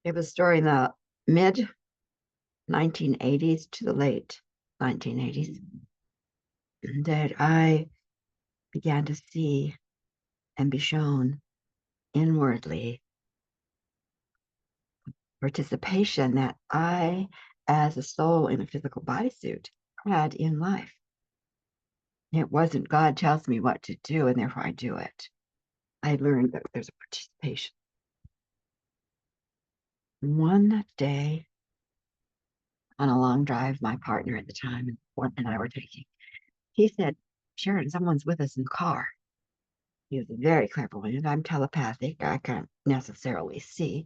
It was during the mid 1980s to the late 1980s that I began to see and be shown inwardly participation that I, as a soul in a physical bodysuit, had in life. It wasn't God tells me what to do and therefore I do it. I learned that there's a participation. One day on a long drive, my partner at the time and I were taking, he said, Sharon, someone's with us in the car. He was very clairvoyant. I'm telepathic. I can't necessarily see.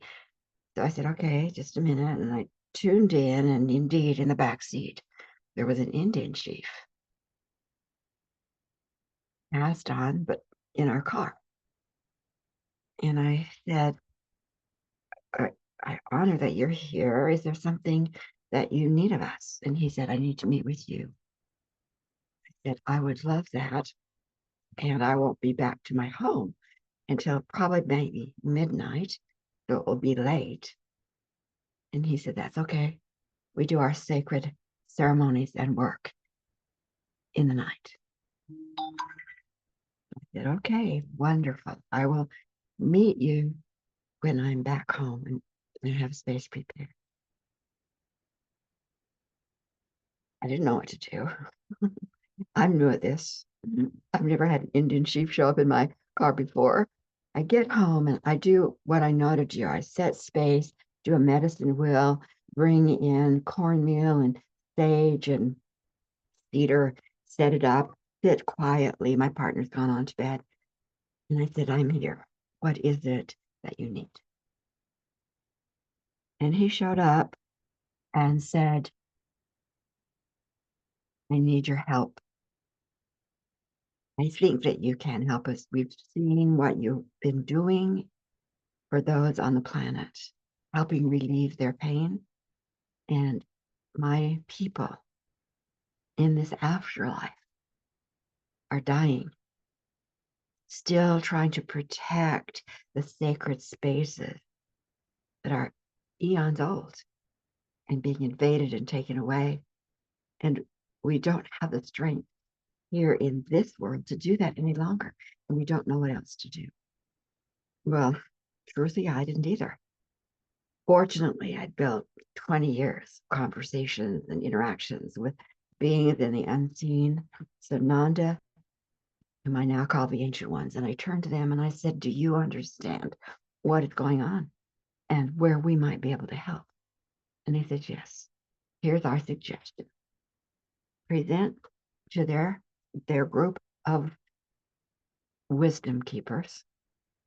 So I said, okay, just a minute. And I tuned in, and indeed, in the back seat, there was an Indian chief passed on, but in our car. And I said, I honor that you're here. Is there something that you need of us? And he said, I need to meet with you. I said, I would love that. And I won't be back to my home until probably maybe midnight. So it will be late. And he said, that's okay. We do our sacred ceremonies and work in the night. I said, okay, wonderful. I will meet you when I'm back home and have space prepared. I didn't know what to do. I'm new at this. I've never had an Indian chief show up in my car before. I get home and I do what I know to do. I set space, do a medicine wheel, bring in cornmeal and sage and cedar, set it up, sit quietly. My partner's gone on to bed. And I said, I'm here. What is it that you need? And he showed up and said, I need your help. I think that you can help us. We've seen what you've been doing for those on the planet, helping relieve their pain. And my people in this afterlife are dying, still trying to protect the sacred spaces that are eons old and being invaded and taken away. And we don't have the strength here in this world to do that any longer. And we don't know what else to do. Well, truthfully, I didn't either. Fortunately, I'd built 20 years of conversations and interactions with beings in the unseen. So Nanda, whom I now call the Ancient Ones, and I turned to them and I said, do you understand what is going on and where we might be able to help? And they said, yes. Here's our suggestion. Present to their group of wisdom keepers,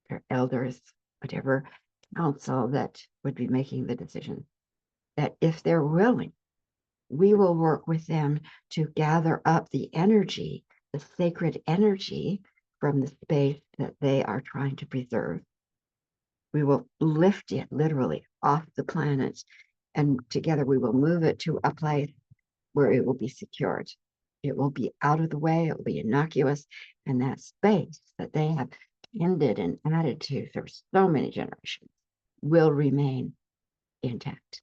their elders, whatever council that would be making the decision, that if they're willing, we will work with them to gather up the energy, the sacred energy from the space that they are trying to preserve. We will lift it literally off the planet, and together we will move it to a place where it will be secured. It will be out of the way, it will be innocuous, and that space that they have tended and added to for so many generations will remain intact.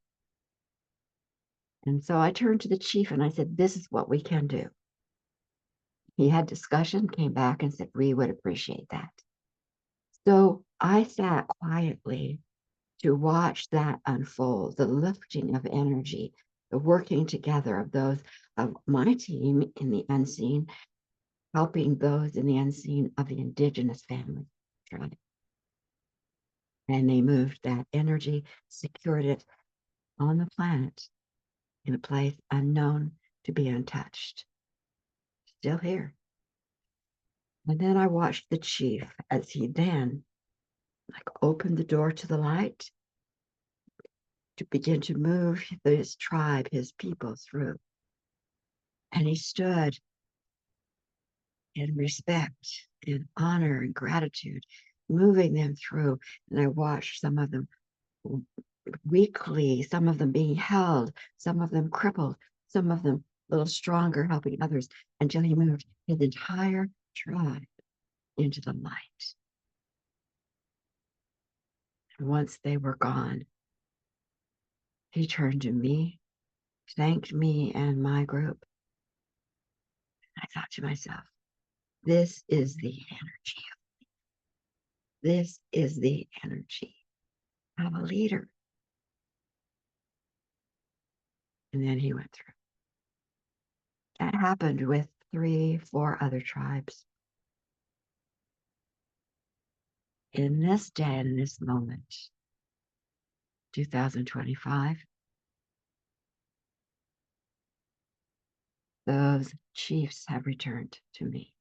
And so I turned to the chief and I said, this is what we can do. He had discussion, came back and said, we would appreciate that. So I sat quietly to watch that unfold, the lifting of energy, the working together of those of my team in the unseen, helping those in the unseen of the Indigenous family tribe. And they moved that energy, secured it on the planet in a place unknown to be untouched. Still here. And then I watched the chief as he then opened the door to the light to begin to move his tribe, his people through. And he stood in respect and honor and gratitude, moving them through. And I watched some of them weakly, some of them being held, some of them crippled, some of them a little stronger, helping others, until he moved his entire tribe into the light. And once they were gone, He turned to me, thanked me and my group. I thought to myself, this is the energy. This is the energy of a leader. And then he went through. That happened with 3, 4 other tribes. In this day, in this moment, 2025, those chiefs have returned to me.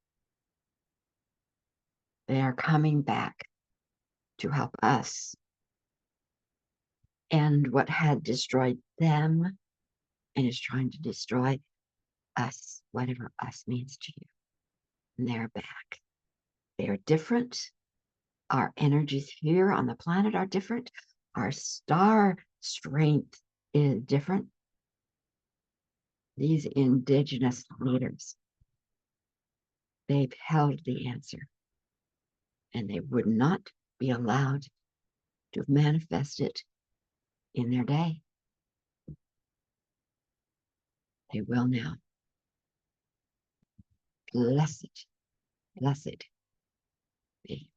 They are coming back to help us end what had destroyed them and is trying to destroy us, whatever us means to you. And they're back. They are different. Our energies here on the planet are different. Our star strength is different. These indigenous leaders, they've held the answer, and they would not be allowed to manifest it in their day. They will now. Blessed, blessed be.